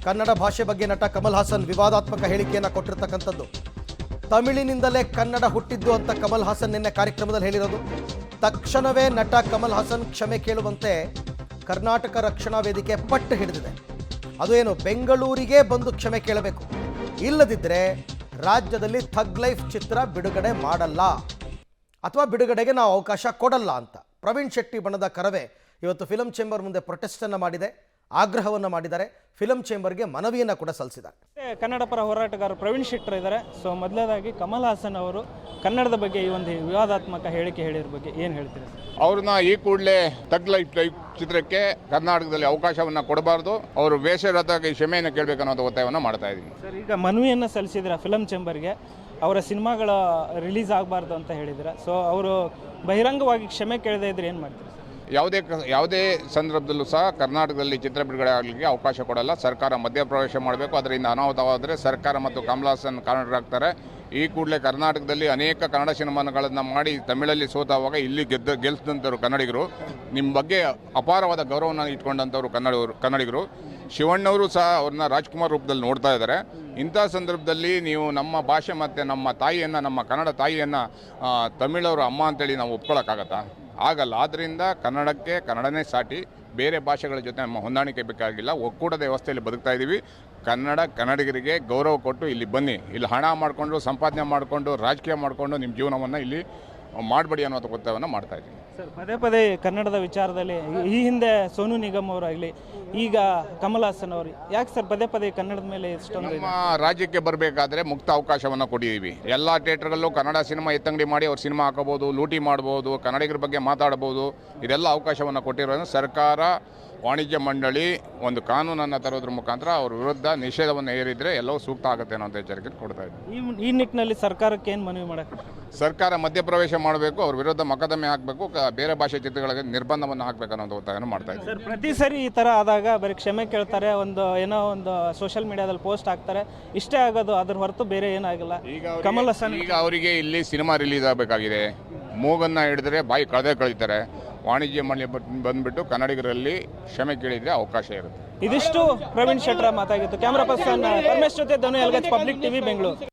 ಕನ್ನಡ ಭಾಷೆ ಬಗ್ಗೆ ನಟ ಕಮಲ್ ಹಾಸನ್ ವಿವಾದಾತ್ಮಕ ಹೇಳಿಕೆಯನ್ನು ಕೊಟ್ಟಿರ್ತಕ್ಕಂಥದ್ದು. ತಮಿಳಿನಿಂದಲೇ ಕನ್ನಡ ಹುಟ್ಟಿದ್ದು ಅಂತ ಕಮಲ್ ಹಾಸನ್ ನಿನ್ನೆ ಕಾರ್ಯಕ್ರಮದಲ್ಲಿ ಹೇಳಿರೋದು. ತಕ್ಷಣವೇ ನಟ ಕಮಲ್ ಹಾಸನ್ ಕ್ಷಮೆ ಕೇಳುವಂತೆ ಕರ್ನಾಟಕ ರಕ್ಷಣಾ ವೇದಿಕೆ ಪಟ್ಟು ಹಿಡಿದಿದೆ. ಅದು ಏನು, ಬೆಂಗಳೂರಿಗೆ ಬಂದು ಕ್ಷಮೆ ಕೇಳಬೇಕು, ಇಲ್ಲದಿದ್ದರೆ ರಾಜ್ಯದಲ್ಲಿ ಥಗ್ ಲೈಫ್ ಚಿತ್ರ ಬಿಡುಗಡೆ ಮಾಡಲ್ಲ ಅಥವಾ ಬಿಡುಗಡೆಗೆ ನಾವು ಅವಕಾಶ ಕೊಡಲ್ಲ ಅಂತ ಪ್ರವೀಣ್ ಶೆಟ್ಟಿ ಬಣದ ಕರವೇ ಇವತ್ತು ಫಿಲಂ ಚೇಂಬರ್ ಮುಂದೆ ಪ್ರೊಟೆಸ್ಟನ್ನು ಮಾಡಿದೆ, ಆಗ್ರಹವನ್ನು ಮಾಡಿದ್ದಾರೆ. ಫಿಲಂ ಚೇಂಬರ್ಗೆ ಮನವಿಯನ್ನು ಕೂಡ ಸಲ್ಲಿಸಿದ್ದಾರೆ. ಕನ್ನಡ ಪರ ಹೋರಾಟಗಾರರು ಪ್ರವೀಣ್ ಶೆಟ್ಟರ್ ಇದ್ದಾರೆ. ಸೊ ಮೊದಲನೇದಾಗಿ ಕಮಲ್ ಹಾಸನ್ ಅವರು ಕನ್ನಡದ ಬಗ್ಗೆ ಈ ಒಂದು ವಿವಾದಾತ್ಮಕ ಹೇಳಿಕೆ ಹೇಳಿರೋ ಬಗ್ಗೆ ಏನು ಹೇಳ್ತೀರಿ? ಅವ್ರನ್ನ ಈ ಕೂಡಲೇ ಥಗ್ ಲೈಫ್ ಚಿತ್ರಕ್ಕೆ ಕರ್ನಾಟಕದಲ್ಲಿ ಅವಕಾಶವನ್ನು ಕೊಡಬಾರ್ದು, ಅವರು ಬೇಸರದಾಗಿ ಕ್ಷಮೆಯನ್ನು ಕೇಳಬೇಕನ್ನೋ ಒತ್ತಾಯವನ್ನು ಮಾಡ್ತಾ ಇದ್ದೀನಿ. ಸರ್, ಈಗ ಮನವಿಯನ್ನು ಸಲ್ಲಿಸಿದ್ರೆ ಫಿಲಂ ಚೇಂಬರ್ಗೆ ಅವರ ಸಿನಿಮಾಗಳ ರಿಲೀಸ್ ಆಗಬಾರ್ದು ಅಂತ ಹೇಳಿದ್ರೆ, ಸೊ ಅವರು ಬಹಿರಂಗವಾಗಿ ಕ್ಷಮೆ ಕೇಳದೇ ಇದ್ರೆ ಏನು ಮಾಡ್ತೀರಿ? ಯಾವುದೇ ಸಂದರ್ಭದಲ್ಲೂ ಸಹ ಕರ್ನಾಟಕದಲ್ಲಿ ಚಿತ್ರ ಬಿಡುಗಡೆ ಆಗಲಿಕ್ಕೆ ಅವಕಾಶ ಕೊಡಲ್ಲ. ಸರ್ಕಾರ ಮಧ್ಯಪ್ರವೇಶ ಮಾಡಬೇಕು. ಅದರಿಂದ ಅನಾಹುತವಾದರೆ ಸರ್ಕಾರ ಮತ್ತು ಕಮಲ್ ಹಾಸನ್ ಕಾರಣರಾಗ್ತಾರೆ. ಈ ಕೂಡಲೇ ಕರ್ನಾಟಕದಲ್ಲಿ ಅನೇಕ ಕನ್ನಡ ಸಿನಿಮಾಗಳನ್ನು ಮಾಡಿ ತಮಿಳಲ್ಲಿ ಸೋತಾವಾಗ ಇಲ್ಲಿ ಗೆಲ್ಲಿಸಿದಂಥವ್ರು ಕನ್ನಡಿಗರು. ನಿಮ್ಮ ಬಗ್ಗೆ ಅಪಾರವಾದ ಗೌರವವನ್ನು ಇಟ್ಕೊಂಡಂಥವ್ರು ಕನ್ನಡಿಗರು. ಶಿವಣ್ಣವರು ಸಹ ಅವ್ರನ್ನ ರಾಜ್ಕುಮಾರ್ ರೂಪದಲ್ಲಿ ನೋಡ್ತಾ ಇದ್ದಾರೆ. ಇಂಥ ಸಂದರ್ಭದಲ್ಲಿ ನೀವು ನಮ್ಮ ಭಾಷೆ ಮತ್ತು ನಮ್ಮ ತಾಯಿಯನ್ನು, ನಮ್ಮ ಕನ್ನಡ ತಾಯಿಯನ್ನು ತಮಿಳವರು ಅಮ್ಮ ಅಂತೇಳಿ ನಾವು ಒಪ್ಕೊಳ್ಳೋಕ್ಕಾಗತ್ತಾ? ಆಗಲ್ಲ. ಆದ್ದರಿಂದ ಕನ್ನಡಕ್ಕೆ ಕನ್ನಡನೇ ಸಾಟಿ, ಬೇರೆ ಭಾಷೆಗಳ ಜೊತೆ ನಮ್ಮ ಹೊಂದಾಣಿಕೆ ಬೇಕಾಗಿಲ್ಲ. ಒಕ್ಕೂಟದ ವ್ಯವಸ್ಥೆಯಲ್ಲಿ ಬದುಕ್ತಾ ಇದ್ದೀವಿ. ಕನ್ನಡಿಗರಿಗೆ ಗೌರವ ಕೊಟ್ಟು ಇಲ್ಲಿ ಬನ್ನಿ. ಇಲ್ಲಿ ಹಣ ಮಾಡಿಕೊಂಡು, ಸಂಪಾದನೆ ಮಾಡಿಕೊಂಡು, ರಾಜಕೀಯ ಮಾಡಿಕೊಂಡು ನಿಮ್ಮ ಜೀವನವನ್ನು ಇಲ್ಲಿ ಮಾಡಬೇಡಿ ಅನ್ನೋ ಒತ್ತಾಯವನ್ನು ಮಾಡ್ತಾ ಇದ್ದೀನಿ. ಸರ್, ಪದೇ ಪದೇ ಕನ್ನಡದ ವಿಚಾರದಲ್ಲಿ ಈ ಹಿಂದೆ ಸೋನು ನಿಗಮ್ ಅವರಾಗಲಿ, ಈಗ ಕಮಲ್ ಹಾಸನ್ ಅವರು ಯಾಕೆ ಸರ್ ಪದೇ ಪದೇ ಕನ್ನಡದ ಮೇಲೆ ಇಷ್ಟೊಂದು? ನಮ್ಮ ರಾಜ್ಯಕ್ಕೆ ಬರಬೇಕಾದ್ರೆ ಮುಕ್ತ ಅವಕಾಶವನ್ನು ಕೊಟ್ಟಿದ್ದೀವಿ. ಎಲ್ಲ ಥಿಯೇಟ್ರ್ಗಳಲ್ಲೂ ಕನ್ನಡ ಸಿನಿಮಾ ಎತ್ತಂಗಡಿ ಮಾಡಿ ಅವ್ರು ಸಿನಿಮಾ ಹಾಕೋಬೋದು, ಲೂಟಿ ಮಾಡ್ಬೋದು, ಕನ್ನಡಿಗರ ಬಗ್ಗೆ ಮಾತಾಡ್ಬೋದು. ಇದೆಲ್ಲ ಅವಕಾಶವನ್ನು ಕೊಟ್ಟಿರೋದ್ರಿಂದ ಸರ್ಕಾರ, ವಾಣಿಜ್ಯ ಮಂಡಳಿ ಒಂದು ಕಾನೂನನ್ನು ತರೋದ್ರ ಮುಖಾಂತರ ಅವ್ರ ವಿರುದ್ಧ ನಿಷೇಧವನ್ನು ಹೇರಿದರೆ ಎಲ್ಲವೂ ಸೂಕ್ತ ಆಗುತ್ತೆ ಅನ್ನೋ ಎಚ್ಚರಿಕೆ ಕೊಡ್ತಾ ಇದ್ದೀವಿ. ಈ ನಿಟ್ಟಿನಲ್ಲಿ ಸರ್ಕಾರಕ್ಕೆ ಏನು ಮನವಿ ಮಾಡೋಕ್ಕೆ? ಸರ್ಕಾರ ಮಧ್ಯಪ್ರವೇಶ ಮಾಡಬೇಕು, ಅವ್ರ ವಿರುದ್ಧ ಮೊಕದ್ದಮೆ ಹಾಕಬೇಕು, ಬೇರೆ ಭಾಷೆ ಚಿತ್ರಗಳಿಗೆ ನಿರ್ಬಂಧವನ್ನು ಹಾಕಬೇಕು ಅನ್ನೋದು ಒತ್ತಾಯವನ್ನು ಮಾಡ್ತಾ ಇದ್ದೀವಿ. ಸರ್, ಪ್ರತಿ ಸರಿ ಈ ಥರ ಆದಾಗ ಬರೀ ಕ್ಷಮೆ ಕೇಳ್ತಾರೆ, ಏನೋ ಒಂದು ಸೋಷಿಯಲ್ ಮೀಡಿಯಾದಲ್ಲಿ ಪೋಸ್ಟ್ ಹಾಕ್ತಾರೆ, ಇಷ್ಟೇ ಆಗೋದು, ಅದ್ರ ಹೊರತು ಬೇರೆ ಏನಾಗಿಲ್ಲ. ಕಮಲ್ ಹಾಸನ್ ಈಗ ಅವರಿಗೆ ಇಲ್ಲಿ ಸಿನಿಮಾ ರಿಲೀಸ್ ಆಗಬೇಕಾಗಿದೆ. ಮೂಗನ್ನು ಹಿಡಿದ್ರೆ ಬಾಯಿ ಕಳೀತಾರೆ. ವಾಣಿಜ್ಯ ಮಂಡಳಿ ಬಂದುಬಿಟ್ಟು ಕನ್ನಡಿಗರಲ್ಲಿ ಕ್ಷಮೆ ಕೇಳಿದರೆ ಅವಕಾಶ ಇರುತ್ತೆ. ಇದಿಷ್ಟು ಪ್ರವೀಣ್ ಶೆಟ್ಟರ್ ಮಾತಾಗಿತ್ತು. ಕ್ಯಾಮ್ರಾ ಪರ್ಸನ್ ಪರಮೇಶ್ ಜೊತೆ ಧನು ಎಲ್ಗಚ್, ಪಬ್ಲಿಕ್ ಟಿವಿ, ಬೆಂಗಳೂರು.